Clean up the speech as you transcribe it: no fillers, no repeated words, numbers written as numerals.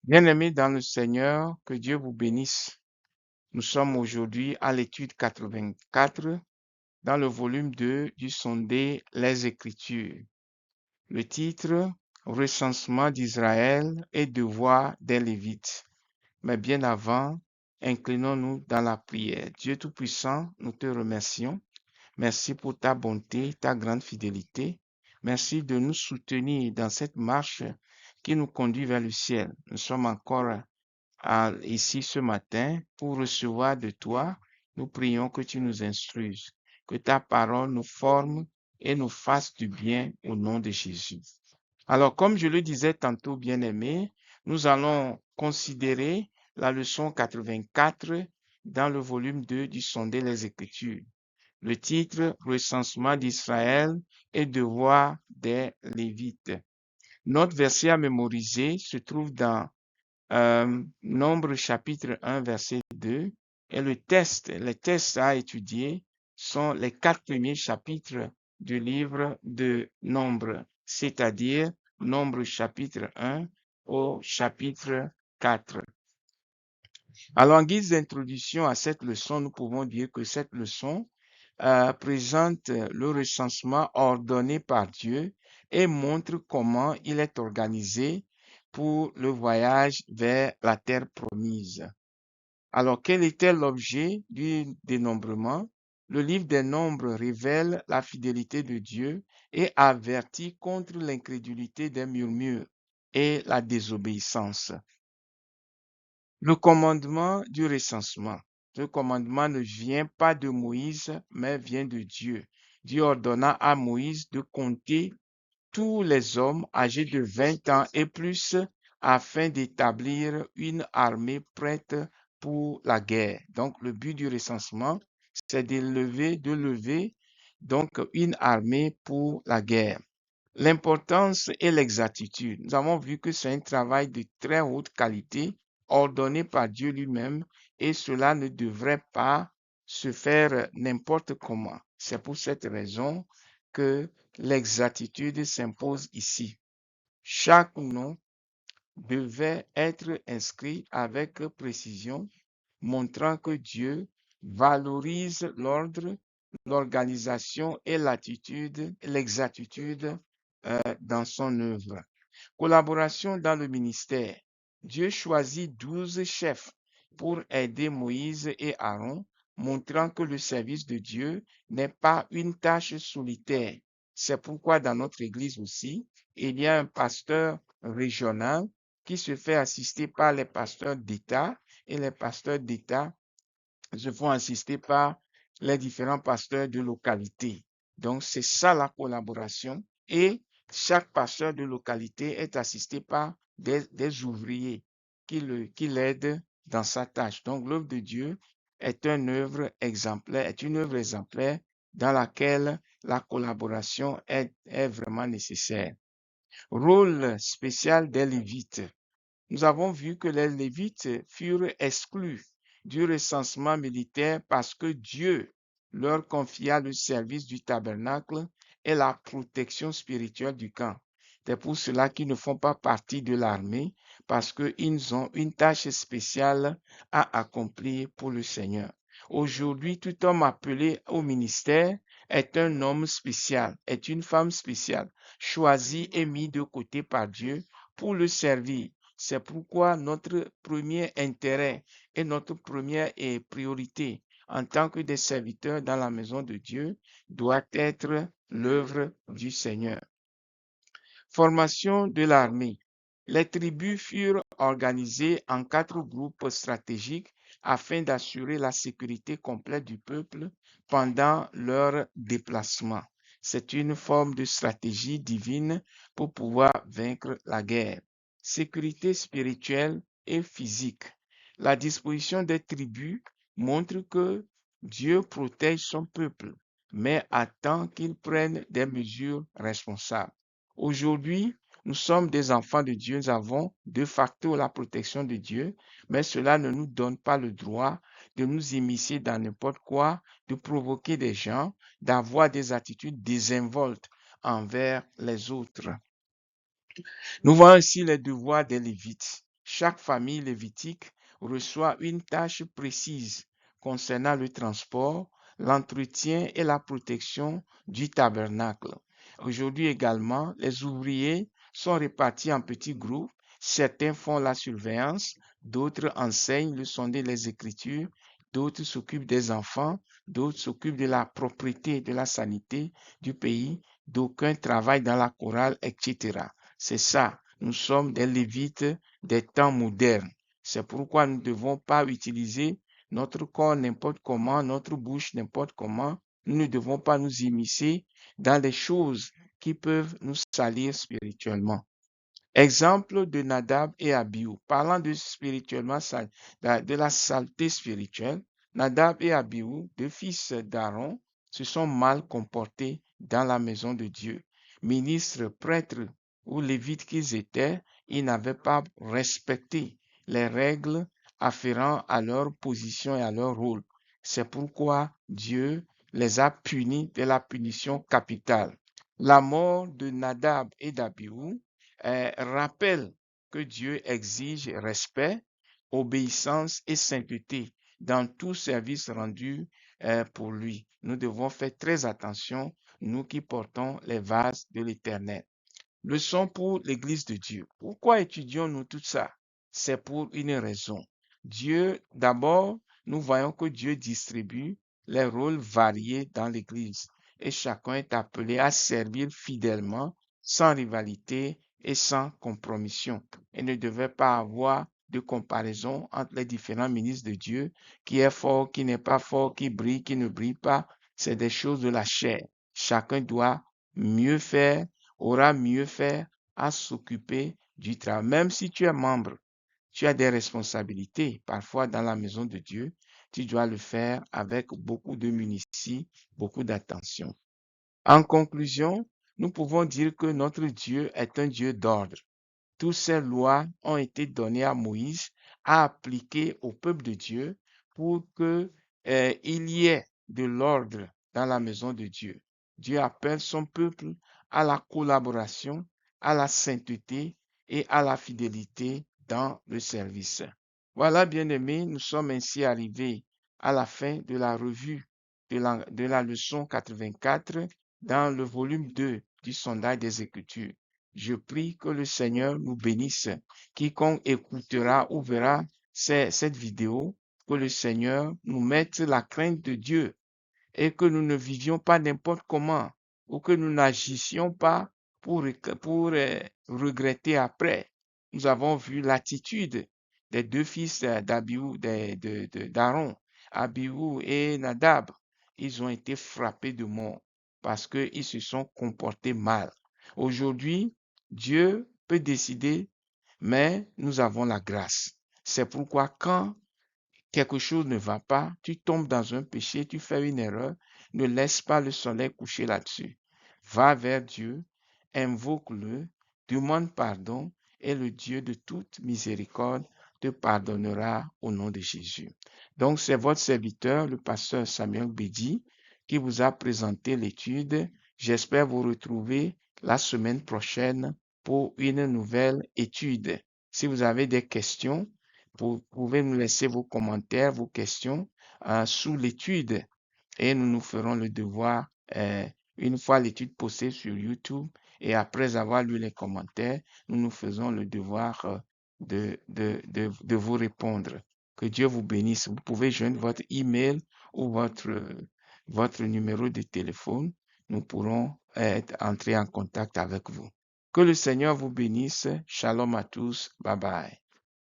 Bien-aimés dans le Seigneur, que Dieu vous bénisse. Nous sommes aujourd'hui à l'étude 84 dans le volume 2 du sondé Les Écritures. Le titre, Recensement d'Israël et devoir des Lévites. Mais bien avant, inclinons-nous dans la prière. Dieu Tout-Puissant, nous te remercions. Merci pour ta bonté, ta grande fidélité. Merci de nous soutenir dans cette marche qui nous conduit vers le ciel. Nous sommes encore ici ce matin pour recevoir de toi. Nous prions que tu nous instruises, que ta parole nous forme et nous fasse du bien au nom de Jésus. Alors, comme je le disais tantôt, bien-aimé, nous allons considérer la leçon 84 dans le volume 2 du Sondé les Écritures. Le titre, Recensement d'Israël et devoir des Lévites. Notre verset à mémoriser se trouve dans Nombre chapitre 1, verset 2. Et les tests à étudier sont les 4 premiers chapitres du livre de Nombre, c'est-à-dire Nombre chapitre 1 au chapitre 4. Alors, en guise d'introduction à cette leçon, nous pouvons dire que cette leçon présente le recensement ordonné par Dieu et montre comment il est organisé pour le voyage vers la terre promise. Alors, quel était l'objet du dénombrement? Le livre des Nombres révèle la fidélité de Dieu et avertit contre l'incrédulité des murmures et la désobéissance. Le commandement du recensement. Ce commandement ne vient pas de Moïse, mais vient de Dieu. Dieu ordonna à Moïse de compter tous les hommes âgés de 20 ans et plus afin d'établir une armée prête pour la guerre. Donc, le but du recensement, c'est de lever donc une armée pour la guerre. L'importance et l'exactitude. Nous avons vu que c'est un travail de très haute qualité ordonné par Dieu lui-même et cela ne devrait pas se faire n'importe comment. C'est pour cette raison que l'exactitude s'impose ici. Chaque nom devait être inscrit avec précision, montrant que Dieu valorise l'ordre, l'organisation et l'attitude, l'exactitude dans son œuvre. Collaboration dans le ministère. Dieu choisit 12 chefs pour aider Moïse et Aaron, montrant que le service de Dieu n'est pas une tâche solitaire. C'est pourquoi dans notre Église aussi, il y a un pasteur régional qui se fait assister par les pasteurs d'État et les pasteurs d'État se font assister par les différents pasteurs de localité. Donc, c'est ça la collaboration et chaque pasteur de localité est assisté par des ouvriers qui l'aident dans sa tâche. Donc, l'œuvre de Dieu est une œuvre exemplaire dans laquelle la collaboration est vraiment nécessaire. Rôle spécial des Lévites. Nous avons vu que les Lévites furent exclus du recensement militaire parce que Dieu leur confia le service du tabernacle et la protection spirituelle du camp. C'est pour cela qu'ils ne font pas partie de l'armée parce qu'ils ont une tâche spéciale à accomplir pour le Seigneur. Aujourd'hui, tout homme appelé au ministère est un homme spécial, est une femme spéciale, choisie et mis de côté par Dieu pour le servir. C'est pourquoi notre premier intérêt et notre première priorité en tant que des serviteurs dans la maison de Dieu doit être l'œuvre du Seigneur. Formation de l'armée. Les tribus furent organisées en 4 groupes stratégiques afin d'assurer la sécurité complète du peuple pendant leur déplacement. C'est une forme de stratégie divine pour pouvoir vaincre la guerre. Sécurité spirituelle et physique. La disposition des tribus montre que Dieu protège son peuple, mais attend qu'il prenne des mesures responsables. Aujourd'hui, nous sommes des enfants de Dieu, nous avons de facto la protection de Dieu, mais cela ne nous donne pas le droit de nous immiscer dans n'importe quoi, de provoquer des gens, d'avoir des attitudes désinvoltes envers les autres. Nous voyons ici les devoirs des Lévites. chaque famille lévitique reçoit une tâche précise concernant le transport, l'entretien et la protection du tabernacle. Aujourd'hui également, les ouvriers sont répartis en petits groupes. Certains font la surveillance, d'autres enseignent le sondé des Écritures, d'autres s'occupent des enfants, d'autres s'occupent de la propriété, de la sanité du pays, d'aucuns travaillent dans la chorale, etc. C'est ça, nous sommes des Lévites des temps modernes. C'est pourquoi nous ne devons pas utiliser notre corps n'importe comment, notre bouche n'importe comment. Nous ne devons pas nous immiscer dans des choses qui peuvent nous salir spirituellement. Exemple de Nadab et Abihu. Parlant de spirituellement, de la saleté spirituelle, Nadab et Abihu, deux fils d'Aaron, se sont mal comportés dans la maison de Dieu. Ministres, prêtres ou lévites qu'ils étaient, ils n'avaient pas respecté les règles afférentes à leur position et à leur rôle. C'est pourquoi Dieu les a punis de la punition capitale. La mort de Nadab et d'Abihu rappelle que Dieu exige respect, obéissance et sainteté dans tout service rendu pour lui. Nous devons faire très attention, nous qui portons les vases de l'Éternel. Leçon pour l'Église de Dieu. Pourquoi étudions-nous tout ça? C'est pour une raison. Dieu, d'abord, nous voyons que Dieu distribue les rôles variés dans l'Église et chacun est appelé à servir fidèlement, sans rivalité et sans compromission. Il ne devait pas avoir de comparaison entre les différents ministres de Dieu, qui est fort, qui n'est pas fort, qui brille, qui ne brille pas. C'est des choses de la chair. Chacun doit mieux faire, aura mieux faire à s'occuper du travail. Même si tu es membre, tu as des responsabilités. Parfois, dans la maison de Dieu, tu dois le faire avec beaucoup de munitions, beaucoup d'attention. En conclusion, nous pouvons dire que notre Dieu est un Dieu d'ordre. Toutes ces lois ont été données à Moïse à appliquer au peuple de Dieu pour qu'il y ait de l'ordre dans la maison de Dieu. Dieu appelle son peuple à la collaboration, à la sainteté et à la fidélité dans le service. Voilà, bien-aimés, nous sommes ainsi arrivés à la fin de la revue de la leçon 84 dans le volume 2 du sondage des Écritures. Je prie que le Seigneur nous bénisse. Quiconque écoutera ou verra cette vidéo, que le Seigneur nous mette la crainte de Dieu et que nous ne vivions pas n'importe comment ou que nous n'agissions pas pour regretter après. Nous avons vu l'attitude des deux fils d'Aaron, Abihu et Nadab. Ils ont été frappés de mort parce qu'ils se sont comportés mal. Aujourd'hui, Dieu peut décider, mais nous avons la grâce. C'est pourquoi quand quelque chose ne va pas, tu tombes dans un péché, tu fais une erreur, ne laisse pas le soleil coucher là-dessus. Va vers Dieu, invoque-le, demande pardon et le Dieu de toute miséricorde te pardonnera au nom de Jésus. Donc, c'est votre serviteur, le pasteur Samuel Bédi, qui vous a présenté l'étude. J'espère vous retrouver la semaine prochaine pour une nouvelle étude. Si vous avez des questions, vous pouvez nous laisser vos commentaires, vos questions sous l'étude et nous ferons le devoir une fois l'étude postée sur YouTube et après avoir lu les commentaires, nous faisons le devoir de vous répondre. Que Dieu vous bénisse. Vous pouvez joindre votre email ou votre numéro de téléphone. Nous pourrons entrer en contact avec vous. Que le Seigneur vous bénisse. Shalom à tous. Bye bye.